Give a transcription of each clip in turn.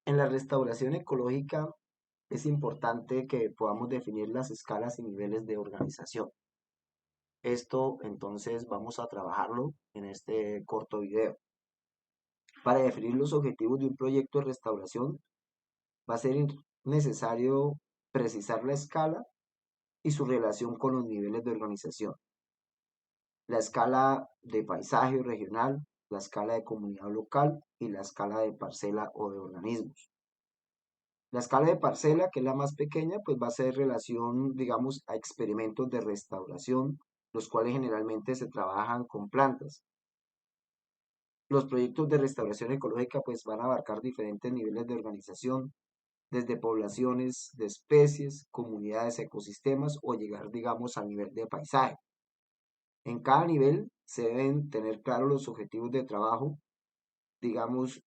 En la restauración ecológica es importante que podamos definir las escalas y niveles de organización. Esto entonces vamos a trabajarlo en este corto video. Para definir los objetivos de un proyecto de restauración va a ser necesario precisar la escala y su relación con los niveles de organización. La escala de paisaje regional, la escala de comunidad local y la escala de parcela o de organismos. La escala de parcela, que es la más pequeña, pues va a ser relación, digamos, a experimentos de restauración, los cuales generalmente se trabajan con plantas. Los proyectos de restauración ecológica pues van a abarcar diferentes niveles de organización, desde poblaciones de especies, comunidades, ecosistemas o llegar, digamos, al nivel de paisaje. En cada nivel se deben tener claros los objetivos de trabajo, digamos,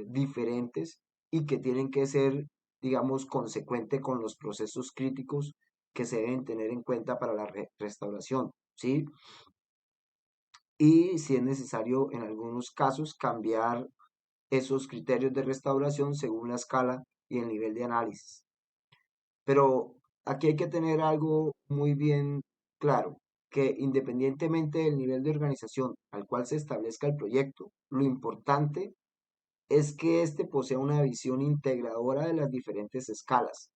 diferentes y que tienen que ser, digamos, consecuente con los procesos críticos que se deben tener en cuenta para la restauración, ¿sí? Y si es necesario, en algunos casos, cambiar esos criterios de restauración según la escala y el nivel de análisis. Pero aquí hay que tener algo muy bien claro, que independientemente del nivel de organización al cual se establezca el proyecto, lo importante es que éste posea una visión integradora de las diferentes escalas,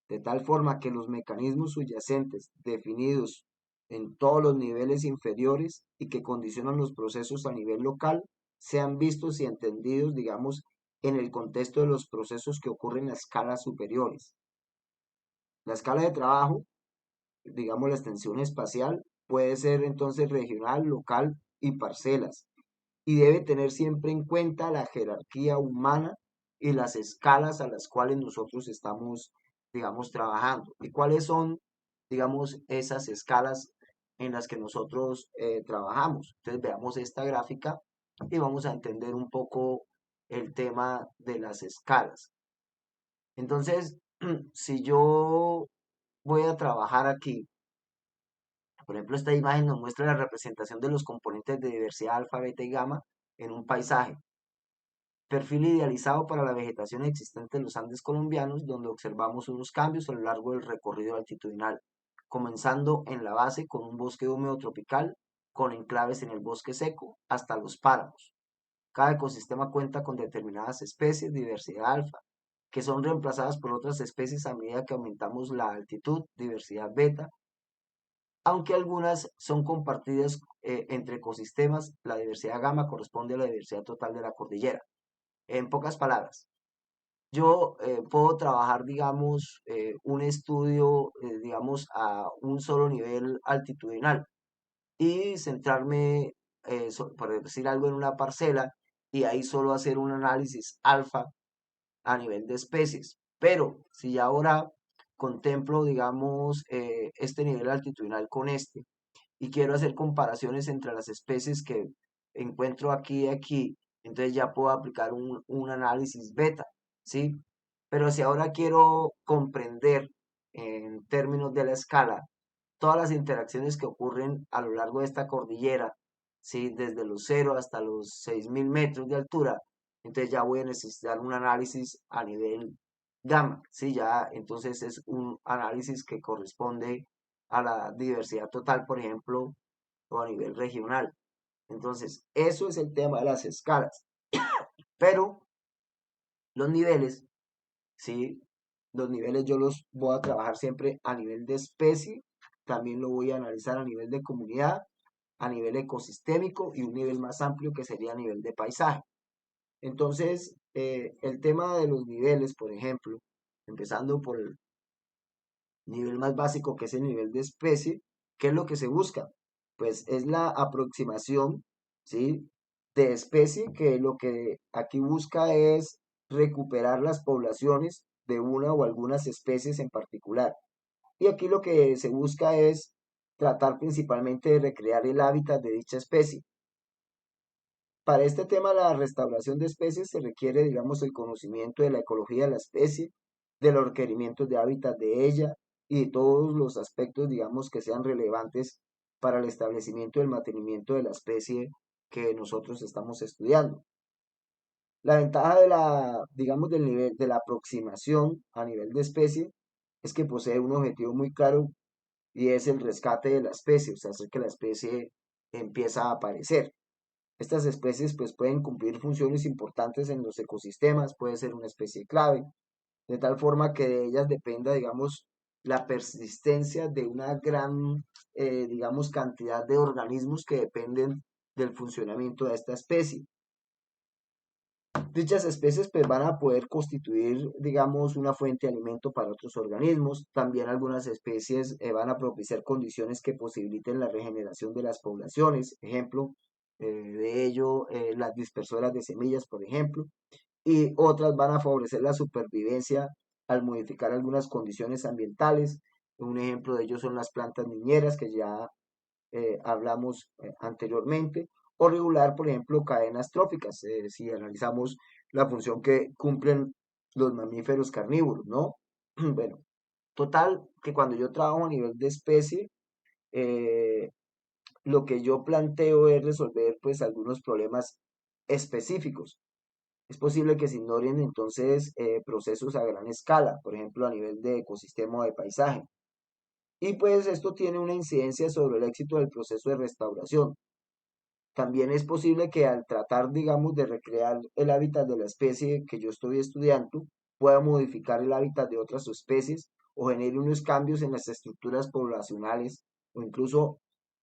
de tal forma que los mecanismos subyacentes definidos en todos los niveles inferiores y que condicionan los procesos a nivel local sean vistos y entendidos, digamos, en el contexto de los procesos que ocurren en las escalas superiores. La escala de trabajo, digamos la extensión espacial, puede ser entonces regional, local y parcelas, y debe tener siempre en cuenta la jerarquía humana y las escalas a las cuales nosotros estamos, digamos, trabajando. ¿Y cuáles son, digamos, esas escalas en las que nosotros trabajamos? Entonces veamos esta gráfica y vamos a entender un poco el tema de las escalas. Entonces, si yo voy a trabajar aquí, por ejemplo, esta imagen nos muestra la representación de los componentes de diversidad alfa, beta y gamma en un paisaje. Perfil idealizado para la vegetación existente en los Andes colombianos, donde observamos unos cambios a lo largo del recorrido altitudinal, comenzando en la base con un bosque húmedo tropical, con enclaves en el bosque seco, hasta los páramos. Cada ecosistema cuenta con determinadas especies, diversidad alfa, que son reemplazadas por otras especies a medida que aumentamos la altitud, diversidad beta, aunque algunas son compartidas entre ecosistemas, la diversidad gamma corresponde a la diversidad total de la cordillera. En pocas palabras, yo puedo trabajar, digamos, un estudio, digamos, a un solo nivel altitudinal y centrarme, por decir algo, en una parcela y ahí solo hacer un análisis alfa a nivel de especies. Pero si ahora contemplo, digamos, este nivel altitudinal con este y quiero hacer comparaciones entre las especies que encuentro aquí y aquí, entonces ya puedo aplicar un análisis beta, ¿sí? Pero si ahora quiero comprender en términos de la escala todas las interacciones que ocurren a lo largo de esta cordillera, ¿sí? Desde los 0 hasta los 6.000 metros de altura, entonces ya voy a necesitar un análisis a nivel gamma, ¿sí? Ya entonces es un análisis que corresponde a la diversidad total, por ejemplo, o a nivel regional. Entonces, eso es el tema de las escalas. Pero los niveles, ¿sí? Los niveles yo los voy a trabajar siempre a nivel de especie, también lo voy a analizar a nivel de comunidad, a nivel ecosistémico y un nivel más amplio que sería a nivel de paisaje. Entonces, el tema de los niveles, por ejemplo, empezando por el nivel más básico que es el nivel de especie, ¿qué es lo que se busca? Pues es la aproximación, ¿sí? De especie que lo que aquí busca es recuperar las poblaciones de una o algunas especies en particular. Y aquí lo que se busca es tratar principalmente de recrear el hábitat de dicha especie. Para este tema, la restauración de especies se requiere, digamos, el conocimiento de la ecología de la especie, de los requerimientos de hábitat de ella y de todos los aspectos, digamos, que sean relevantes para el establecimiento y el mantenimiento de la especie que nosotros estamos estudiando. La ventaja de digamos, del nivel, de la aproximación a nivel de especie es que posee un objetivo muy claro y es el rescate de la especie, o sea, hacer que la especie empieza a aparecer. Estas especies pues pueden cumplir funciones importantes en los ecosistemas, puede ser una especie clave, de tal forma que de ellas dependa, digamos, la persistencia de una gran, digamos, cantidad de organismos que dependen del funcionamiento de esta especie. Dichas especies pues van a poder constituir, digamos, una fuente de alimento para otros organismos. También algunas especies van a propiciar condiciones que posibiliten la regeneración de las poblaciones. Ejemplo de ello, las dispersoras de semillas, por ejemplo. Y otras van a favorecer la supervivencia al modificar algunas condiciones ambientales. Un ejemplo de ello son las plantas niñeras que ya hablamos anteriormente, o regular, por ejemplo, cadenas tróficas, si analizamos la función que cumplen los mamíferos carnívoros, ¿no? Bueno, total, que cuando yo trabajo a nivel de especie, eh, lo que yo planteo es resolver pues algunos problemas específicos. Es posible que se ignoren entonces procesos a gran escala, por ejemplo, a nivel de ecosistema o de paisaje. Y pues esto tiene una incidencia sobre el éxito del proceso de restauración. También es posible que al tratar, digamos, de recrear el hábitat de la especie que yo estoy estudiando, pueda modificar el hábitat de otras especies o genere unos cambios en las estructuras poblacionales o incluso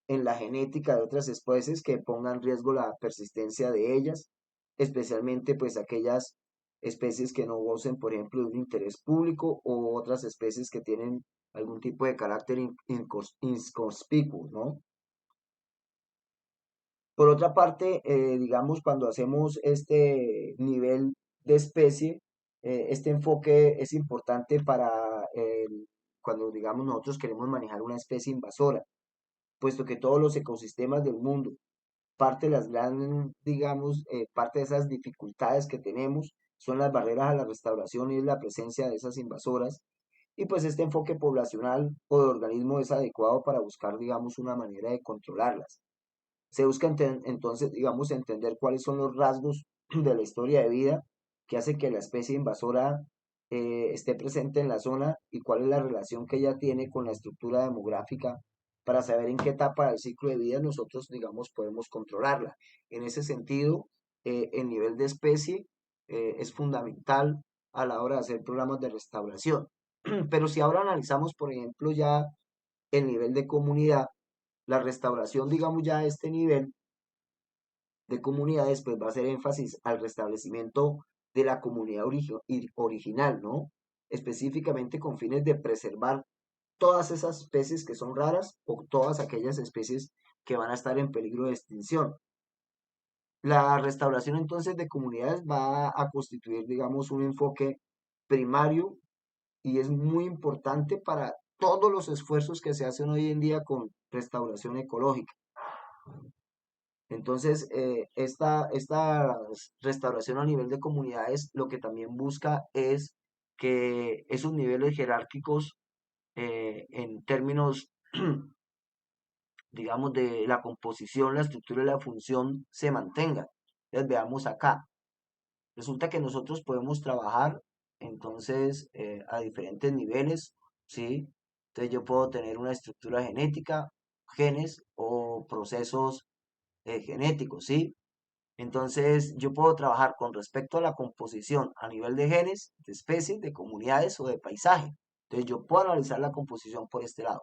en la genética de otras especies que pongan en riesgo la persistencia de ellas, especialmente pues aquellas especies que no gocen, por ejemplo, de un interés público o otras especies que tienen algún tipo de carácter inconspicuo, ¿no? Por otra parte, digamos, cuando hacemos este nivel de especie, este enfoque es importante para cuando, digamos, nosotros queremos manejar una especie invasora, puesto que todos los ecosistemas del mundo, parte de las grandes, digamos, parte de esas dificultades que tenemos son las barreras a la restauración y la presencia de esas invasoras. Y pues este enfoque poblacional o de organismo es adecuado para buscar, digamos, una manera de controlarlas. Se busca entonces, digamos, entender cuáles son los rasgos de la historia de vida que hace que la especie invasora esté presente en la zona y cuál es la relación que ella tiene con la estructura demográfica para saber en qué etapa del ciclo de vida nosotros, digamos, podemos controlarla. En ese sentido, el nivel de especie es fundamental a la hora de hacer programas de restauración. Pero si ahora analizamos, por ejemplo, ya el nivel de comunidad, la restauración, digamos, ya a este nivel de comunidades, pues va a hacer énfasis al restablecimiento de la comunidad original, ¿no? Específicamente con fines de preservar todas esas especies que son raras o todas aquellas especies que van a estar en peligro de extinción. La restauración entonces de comunidades va a constituir, digamos, un enfoque primario y es muy importante para todos los esfuerzos que se hacen hoy en día con restauración ecológica. Entonces, esta restauración a nivel de comunidades lo que también busca es que esos niveles jerárquicos en términos, digamos, de la composición, la estructura y la función se mantengan. Entonces, veamos acá. Resulta que nosotros podemos trabajar entonces a diferentes niveles, ¿sí? Entonces yo puedo tener una estructura genética, genes o procesos genéticos, ¿sí? Entonces, yo puedo trabajar con respecto a la composición a nivel de genes, de especies, de comunidades o de paisaje. Entonces, yo puedo analizar la composición por este lado.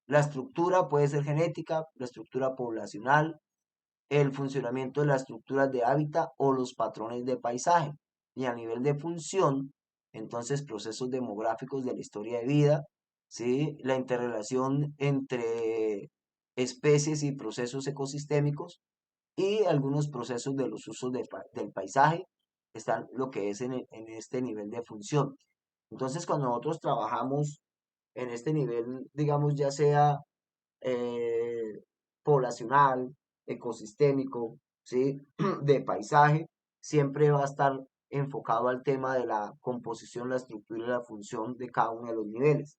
La estructura puede ser genética, la estructura poblacional, el funcionamiento de las estructuras de hábitat o los patrones de paisaje. Y a nivel de función, entonces, procesos demográficos de la historia de vida, ¿sí? La interrelación entre especies y procesos ecosistémicos y algunos procesos de los usos del paisaje están lo que es en este nivel de función. Entonces, cuando nosotros trabajamos en este nivel, digamos, ya sea eh, poblacional, ecosistémico, ¿sí? De paisaje, siempre va a estar enfocado al tema de la composición, la estructura y la función de cada uno de los niveles.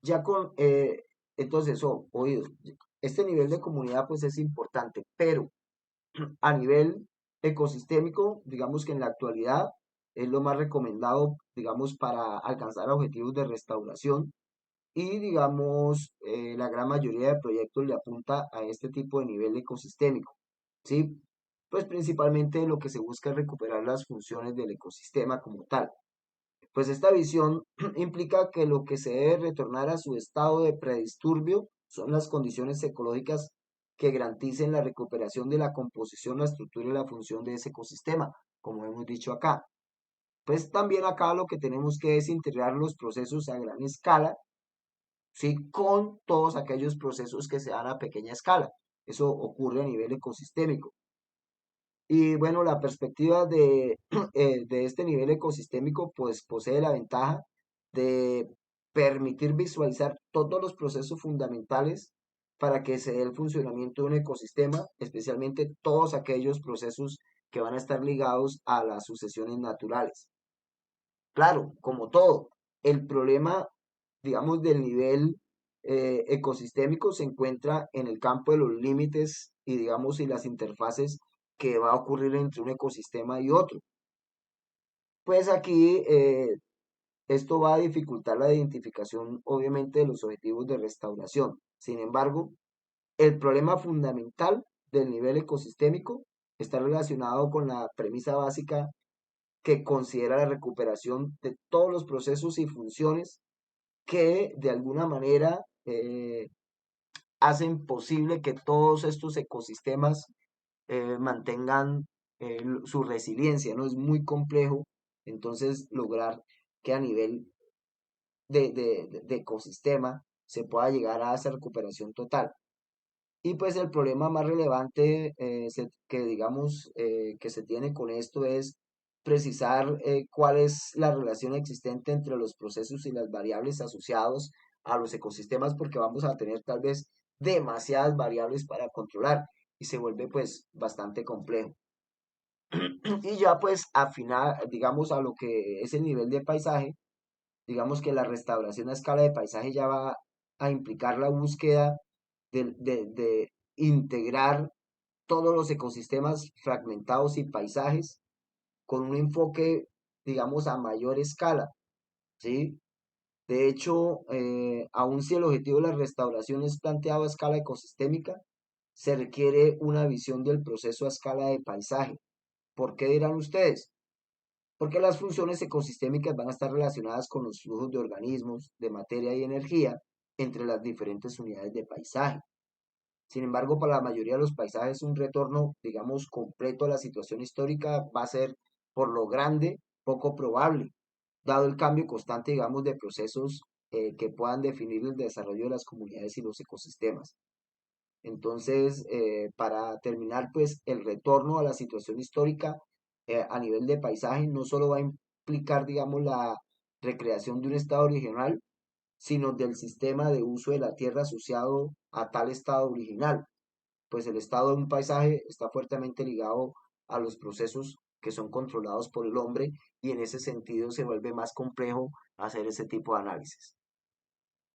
Ya con, entonces, oídos, este nivel de comunidad pues es importante, pero a nivel ecosistémico, digamos que en la actualidad es lo más recomendado, digamos, para alcanzar objetivos de restauración y, digamos, la gran mayoría de proyectos le apunta a este tipo de nivel ecosistémico, ¿sí? Pues principalmente lo que se busca es recuperar las funciones del ecosistema como tal. Pues esta visión implica que lo que se debe retornar a su estado de predisturbio son las condiciones ecológicas que garanticen la recuperación de la composición, la estructura y la función de ese ecosistema, como hemos dicho acá. Pues también acá lo que tenemos que es integrar los procesos a gran escala, ¿sí? Con todos aquellos procesos que se dan a pequeña escala. Eso ocurre a nivel ecosistémico. Y bueno, la perspectiva de este nivel ecosistémico pues posee la ventaja de permitir visualizar todos los procesos fundamentales para que se dé el funcionamiento de un ecosistema, especialmente todos aquellos procesos que van a estar ligados a las sucesiones naturales. Claro, como todo, el problema, digamos, del nivel ecosistémico se encuentra en el campo de los límites y, digamos, y las interfaces que va a ocurrir entre un ecosistema y otro. Pues aquí esto va a dificultar la identificación, obviamente, de los objetivos de restauración. Sin embargo, el problema fundamental del nivel ecosistémico está relacionado con la premisa básica que considera la recuperación de todos los procesos y funciones que de alguna manera hacen posible que todos estos ecosistemas mantengan su resiliencia, ¿no? Es muy complejo, entonces, lograr que a nivel de ecosistema se pueda llegar a esa recuperación total. Y pues el problema más relevante que digamos que se tiene con esto es precisar cuál es la relación existente entre los procesos y las variables asociados a los ecosistemas, porque vamos a tener tal vez demasiadas variables para controlar y se vuelve pues bastante complejo. Y ya pues afinar, digamos, a lo que es el nivel de paisaje, digamos que la restauración a escala de paisaje ya va a implicar la búsqueda de integrar todos los ecosistemas fragmentados y paisajes con un enfoque, digamos, a mayor escala, ¿sí? De hecho, aun si el objetivo de la restauración es planteado a escala ecosistémica, se requiere una visión del proceso a escala de paisaje. ¿Por qué dirán ustedes? Porque las funciones ecosistémicas van a estar relacionadas con los flujos de organismos, de materia y energía entre las diferentes unidades de paisaje. Sin embargo, para la mayoría de los paisajes, un retorno, digamos, completo a la situación histórica va a ser, por lo grande, poco probable, dado el cambio constante, digamos, de procesos que puedan definir el desarrollo de las comunidades y los ecosistemas. Entonces, para terminar, pues el retorno a la situación histórica a nivel de paisaje no solo va a implicar, digamos, la recreación de un estado original, sino del sistema de uso de la tierra asociado a tal estado original, pues el estado de un paisaje está fuertemente ligado a los procesos que son controlados por el hombre y en ese sentido se vuelve más complejo hacer ese tipo de análisis.